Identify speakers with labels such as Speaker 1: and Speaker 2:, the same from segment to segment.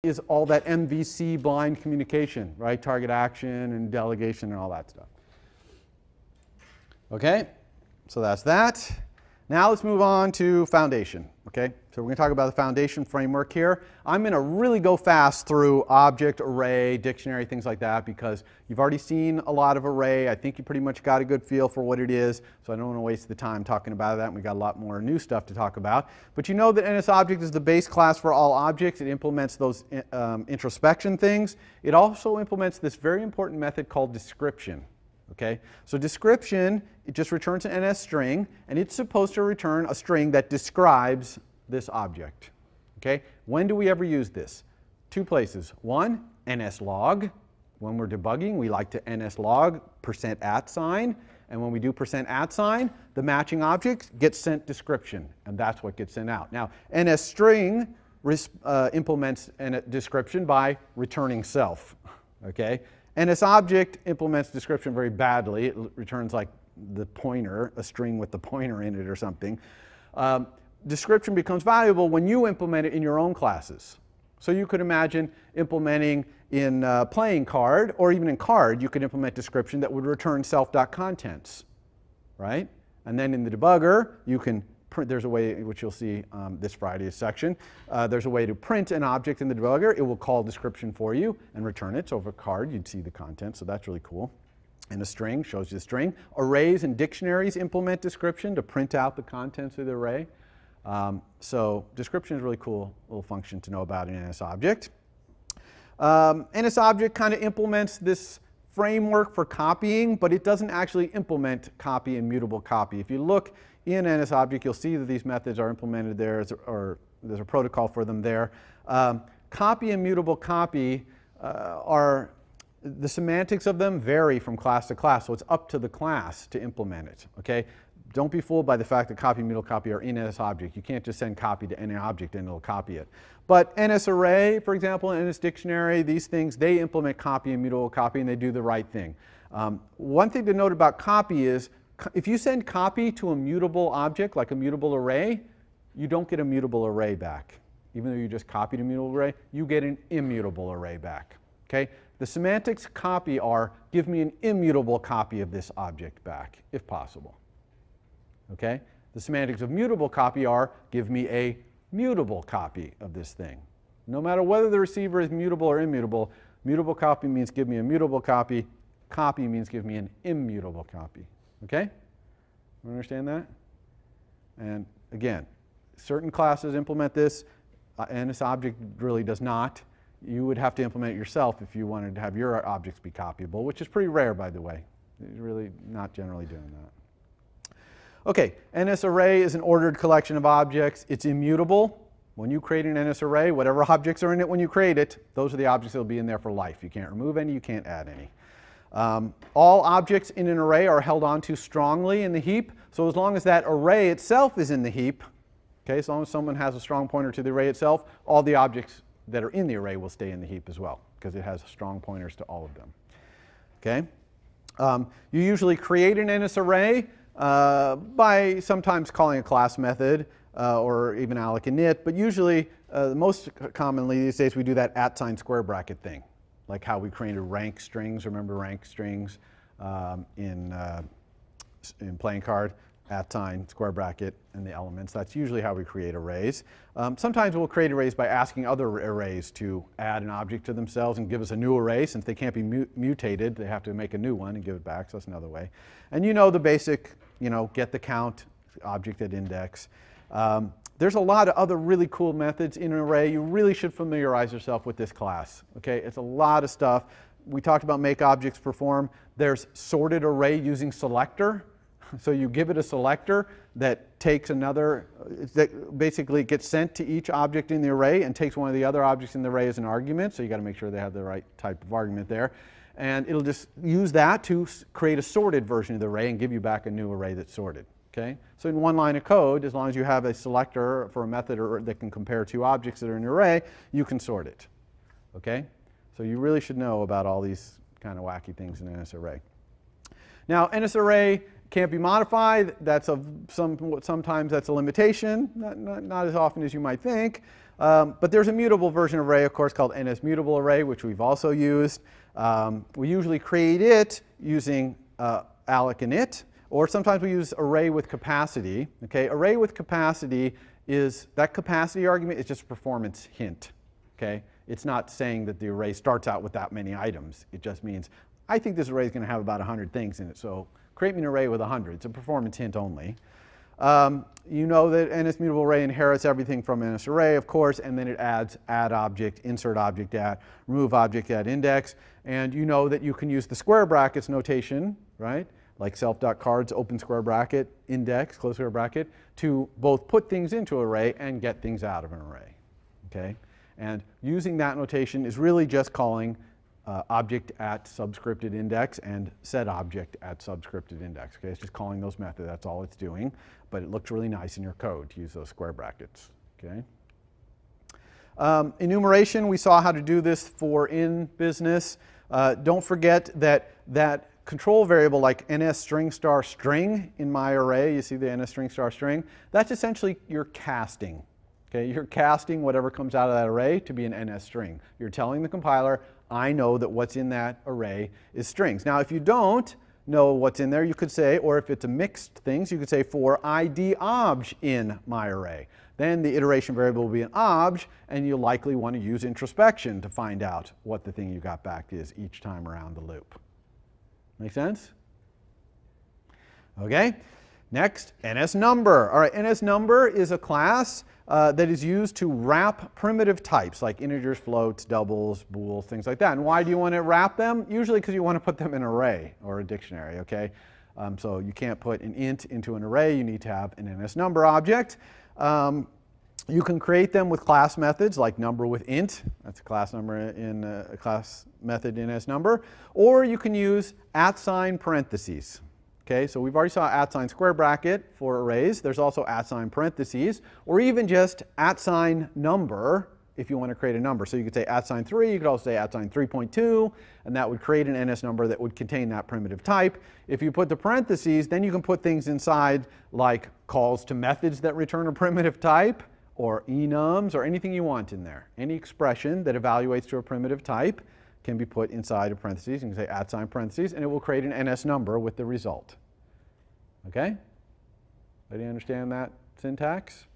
Speaker 1: is all that MVC blind communication, right? Target action and delegation and all that stuff. Okay, so that's that. Now let's move on to foundation. Okay, so we're going to talk about the foundation framework here. I'm going to really go fast through object, array, dictionary, things like that, because you've already seen a lot of array. I think you pretty much got a good feel for what it is, so I don't want to waste the time talking about that. And we got a lot more new stuff to talk about. But you know that NSObject is the base class for all objects. It implements those introspection things. It also implements this very important method called description. Okay, so description, it just returns an NS string, and it's supposed to return a string that describes this object. Okay, when do we ever use this? Two places. One, NSLog. When we're debugging, we like to NSLog %@, and when we do %@, the matching object gets sent description, and that's what gets sent out. Now, NSString implements a description by returning self. Okay. NSObject implements description very badly. It returns like the pointer, a string with the pointer in it or something. Description becomes valuable when you implement it in your own classes. So you could imagine implementing in playing card, or even in card, you could implement description that would return self.contents, right? And then in the debugger, you can print, there's a way, which you'll see this Friday's section, there's a way to print an object in the debugger. It will call description for you and return it. So over card, you'd see the content, so that's really cool. And a string shows you the string. Arrays and dictionaries implement description to print out the contents of the array. So description is a really cool little function to know about in NSObject. NSObject kind of implements this framework for copying, but it doesn't actually implement copy and mutable copy. If you look in NSObject, you'll see that these methods are implemented there, or there's a protocol for them there. Copy and mutable copy are, the semantics of them vary from class to class, so it's up to the class to implement it. Okay? Don't be fooled by the fact that copy and mutable copy are in NSObject. You can't just send copy to any object and it'll copy it. But NSArray, for example, and NSDictionary, these things, they implement copy and mutable copy, and they do the right thing. One thing to note about copy is, if you send copy to a mutable object, like a mutable array, you don't get a mutable array back. Even though you just copied a mutable array, you get an immutable array back. Okay? The semantics copy are, give me an immutable copy of this object back, if possible. Okay? The semantics of mutable copy are, give me a mutable copy of this thing. No matter whether the receiver is mutable or immutable, mutable copy means give me a mutable copy. Copy means give me an immutable copy. Okay? You understand that? And again, certain classes implement this. NSObject really does not. You would have to implement it yourself if you wanted to have your objects be copyable, which is pretty rare, by the way. You're really not generally doing that. Okay, NSArray is an ordered collection of objects. It's immutable. When you create an NSArray, whatever objects are in it when you create it, those are the objects that will be in there for life. You can't remove any, you can't add any. All objects in an array are held onto strongly in the heap. So as long as that array itself is in the heap, okay, as long as someone has a strong pointer to the array itself, all the objects that are in the array will stay in the heap as well, because it has strong pointers to all of them. Okay? You usually create an NSArray by sometimes calling a class method or even alloc init, but usually, most commonly these days, we do that @ square bracket thing, like how we created rank strings. Remember rank strings in playing card? @ square bracket and the elements. That's usually how we create arrays. Sometimes we'll create arrays by asking other arrays to add an object to themselves and give us a new array. Since they can't be mutated, they have to make a new one and give it back, so that's another way. And you know the basic, get the count, object at index. There's a lot of other really cool methods in an array. You really should familiarize yourself with this class. Okay, it's a lot of stuff. We talked about make objects perform. There's sorted array using selector. So you give it a selector that takes another, that basically gets sent to each object in the array and takes one of the other objects in the array as an argument. So you got to make sure they have the right type of argument there. And it'll just use that to create a sorted version of the array and give you back a new array that's sorted. Okay? So in one line of code, as long as you have a selector for a method that can compare two objects that are in your array, you can sort it. Okay? So you really should know about all these kind of wacky things in NSArray. Now, NSArray Can't be modified. Sometimes that's a limitation, not as often as you might think. But there's a mutable version of array, of course, called NS-mutable array, which we've also used. We usually create it using alloc init, or sometimes we use array with capacity. Okay, array with capacity is that capacity argument is just a performance hint. Okay, it's not saying that the array starts out with that many items. It just means I think this array is going to have about 100 things in it, so create me an array with 100. It's a performance hint only. You know that NS-mutable array inherits everything from NS array, of course, and then it adds add object, insert object at, remove object at index. And you know that you can use the square brackets notation, right? Like self.cards, open square bracket, index, close square bracket, to both put things into an array and get things out of an array. Okay? And using that notation is really just calling object at subscripted index and set object at subscripted index. Okay? It's just calling those methods. That's all it's doing. But it looks really nice in your code to use those square brackets. Okay? Enumeration, we saw how to do this for in business. Don't forget that control variable like ns string star string in my array, you see the ns string star string, that's essentially your casting. Okay? You're casting whatever comes out of that array to be an ns string. You're telling the compiler, I know that what's in that array is strings. Now, if you don't know what's in there, you could say, or if it's a mixed things, you could say for id obj in my array. Then the iteration variable will be an obj, and you'll likely want to use introspection to find out what the thing you got back is each time around the loop. Make sense? Okay. Next, NSNumber. All right, NSNumber is a class that is used to wrap primitive types like integers, floats, doubles, bools, things like that. And why do you want to wrap them? Usually because you want to put them in an array or a dictionary. Okay. So you can't put an int into an array. You need to have an NSNumber object. You can create them with class methods like number with int. That's a class number in a class method in NSNumber. Or you can use @ parentheses. Okay, so we've already saw @ square bracket for arrays. There's also @ parentheses, or even just @ number if you want to create a number. So you could say @3, you could also say @3.2, and that would create an NS number that would contain that primitive type. If you put the parentheses, then you can put things inside like calls to methods that return a primitive type, or enums, or anything you want in there. Any expression that evaluates to a primitive type can be put inside of parentheses. You can say @ parentheses, and it will create an NS number with the result. Okay? Everybody understand that syntax?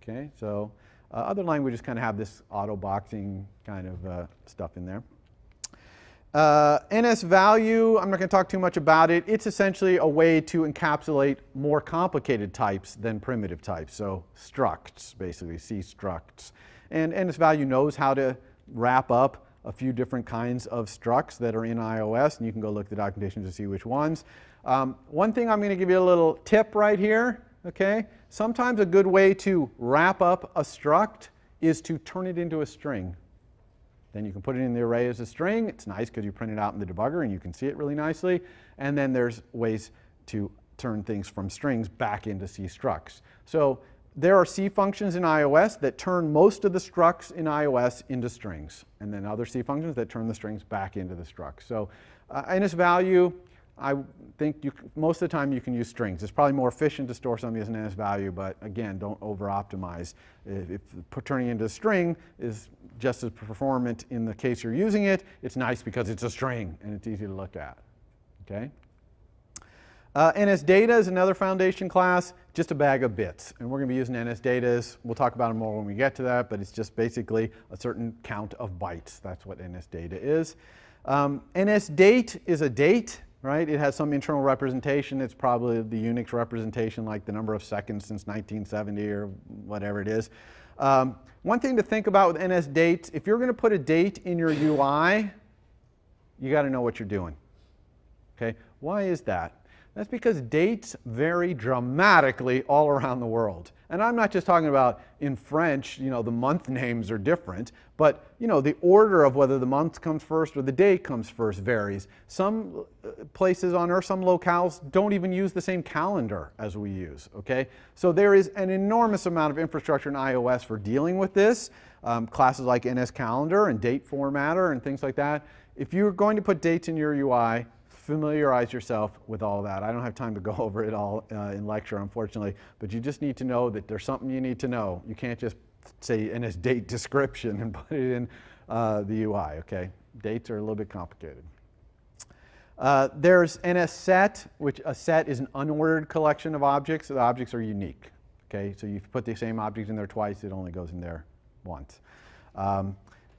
Speaker 1: Okay, so other languages kind of have this auto-boxing kind of stuff in there. NS value, I'm not going to talk too much about it. It's essentially a way to encapsulate more complicated types than primitive types. So structs, basically, C structs. And NS value knows how to wrap up a few different kinds of structs that are in iOS, and you can go look at the documentation to see which ones. One thing I'm going to give you a little tip right here. Okay? Sometimes a good way to wrap up a struct is to turn it into a string. Then you can put it in the array as a string. It's nice because you print it out in the debugger and you can see it really nicely. And then there's ways to turn things from strings back into C structs. So there are C functions in iOS that turn most of the structs in iOS into strings. And then other C functions that turn the strings back into the structs. So NS value, I think most of the time you can use strings. It's probably more efficient to store something as an NS value, but again, don't over-optimize. If turning it into a string is just as performant in the case you're using it, it's nice because it's a string and it's easy to look at. Okay? NS data is another foundation class, just a bag of bits. And we're going to be using NS data. We'll talk about it more when we get to that, but it's just basically a certain count of bytes. That's what NS data is. NS date is a date. Right? It has some internal representation. It's probably the Unix representation, like the number of seconds since 1970 or whatever it is. One thing to think about with NS dates, if you're going to put a date in your UI, you got to know what you're doing. Okay? Why is that? That's because dates vary dramatically all around the world. And I'm not just talking about in French, you know, the month names are different, but, you know, the order of whether the month comes first or the date comes first varies. Some places on Earth, some locales don't even use the same calendar as we use, okay? So there is an enormous amount of infrastructure in iOS for dealing with this. Classes like NS calendar and date formatter and things like that. If you're going to put dates in your UI, familiarize yourself with all that. I don't have time to go over it all in lecture, unfortunately, but you just need to know that there's something you need to know. You can't just say NS date description and put it in the UI, okay? Dates are a little bit complicated. There's NS set, which a set is an unordered collection of objects. So the objects are unique, okay? So you put the same object in there twice, it only goes in there once.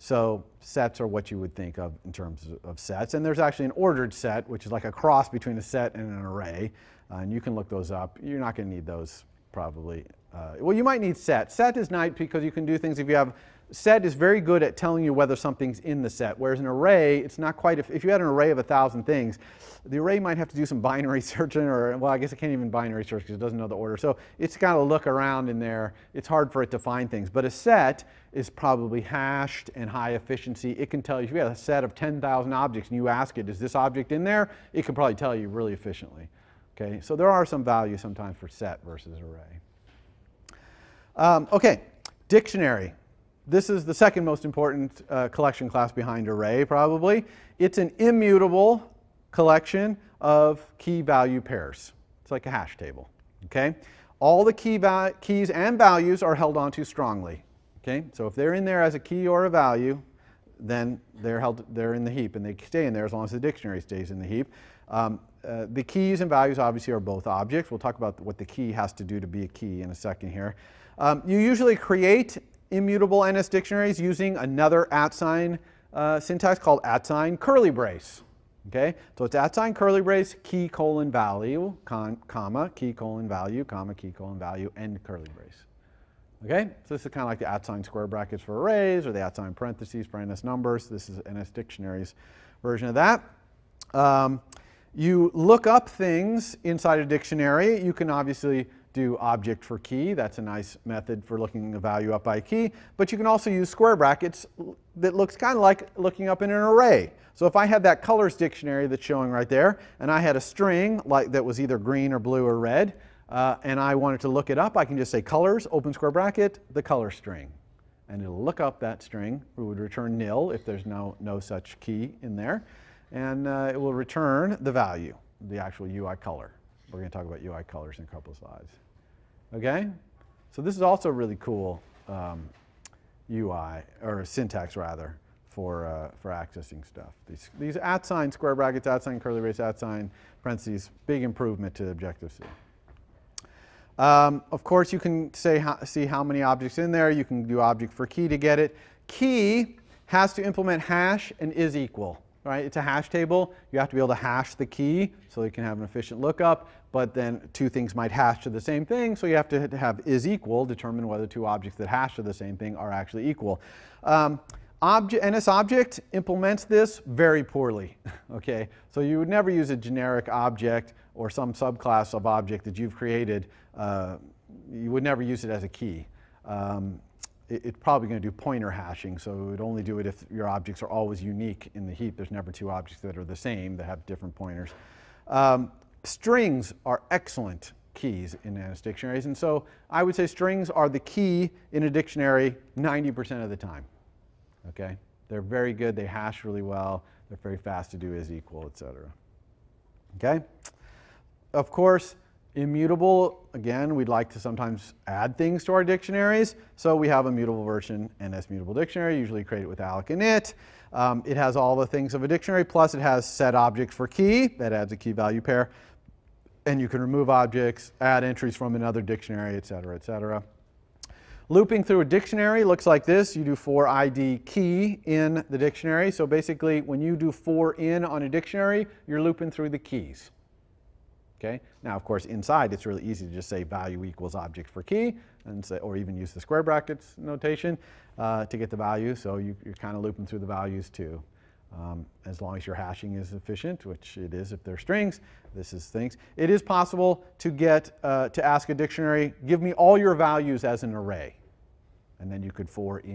Speaker 1: So sets are what you would think of in terms of sets. And there's actually an ordered set, which is like a cross between a set and an array. And you can look those up. You're not going to need those probably. Well, you might need set. Set is nice because you can do things if you have. Set is very good at telling you whether something's in the set, whereas an array, it's not quite. If you had an array of 1,000 things, the array might have to do some binary searching, or, well, I guess it can't even binary search because it doesn't know the order. So it's got to look around in there. It's hard for it to find things. But a set is probably hashed and high efficiency. It can tell you, if you have a set of 10,000 objects and you ask it, is this object in there? It can probably tell you really efficiently. Okay, so there are some values sometimes for set versus array. Okay, dictionary. This is the second most important collection class behind array, probably. It's an immutable collection of key value pairs. It's like a hash table. Okay? All the keys and values are held onto strongly. Okay? So if they're in there as a key or a value, then they're in the heap, and they stay in there as long as the dictionary stays in the heap. The keys and values obviously are both objects. We'll talk about what the key has to do to be a key in a second here. You usually create immutable NS dictionaries using another @ syntax called @ curly brace. Okay, so it's @ curly brace, key colon value, comma, key colon value, comma, key colon value, end curly brace. Okay, so this is kind of like the @ square brackets for arrays, or the @ parentheses for NS numbers. This is NS Dictionaries version of that. You look up things inside a dictionary. You can obviously do object for key. That's a nice method for looking a value up by key. But you can also use square brackets that looks kind of like looking up in an array. So if I had that colors dictionary that's showing right there, and I had a string like that was either green or blue or red, and I wanted to look it up, I can just say colors, open square bracket, the color string. And it'll look up that string. It would return nil if there's no such key in there. And it will return the value, the actual UI color. We're going to talk about UI colors in a couple of slides. Okay? So this is also really cool UI, or syntax rather, for accessing stuff. These @ square brackets, @ curly brace, @ parentheses, big improvement to Objective-C. Of course, you can see how many objects in there. You can do object for key to get it. Key has to implement hash and is equal. Right? It's a hash table. You have to be able to hash the key so you can have an efficient lookup. But then two things might hash to the same thing, so you have to have is equal, determine whether two objects that hash to the same thing are actually equal. NS object implements this very poorly. Okay? So you would never use a generic object or some subclass of object that you've created. You would never use it as a key. It's probably going to do pointer hashing, so it would only do it if your objects are always unique in the heap. There's never two objects that are the same that have different pointers. Strings are excellent keys in NS dictionaries, and so I would say strings are the key in a dictionary 90% of the time. Okay? They're very good. They hash really well. They're very fast to do is equal, etc. Okay? Of course, immutable, again, we'd like to sometimes add things to our dictionaries. So we have a mutable version, NS Mutable Dictionary, usually create it with alloc init. It has all the things of a dictionary, plus it has set object for key. That adds a key value pair. And you can remove objects, add entries from another dictionary, et cetera, et cetera. Looping through a dictionary looks like this. You do for ID key in the dictionary. So basically, when you do for in on a dictionary, you're looping through the keys. Okay? Now, of course, inside, it's really easy to just say value equals object for key, and say, or even use the square brackets notation to get the value. So you're kind of looping through the values too. As long as your hashing is efficient, which it is if they're strings. This is things. It is possible to get to ask a dictionary, give me all your values as an array. And then you could for in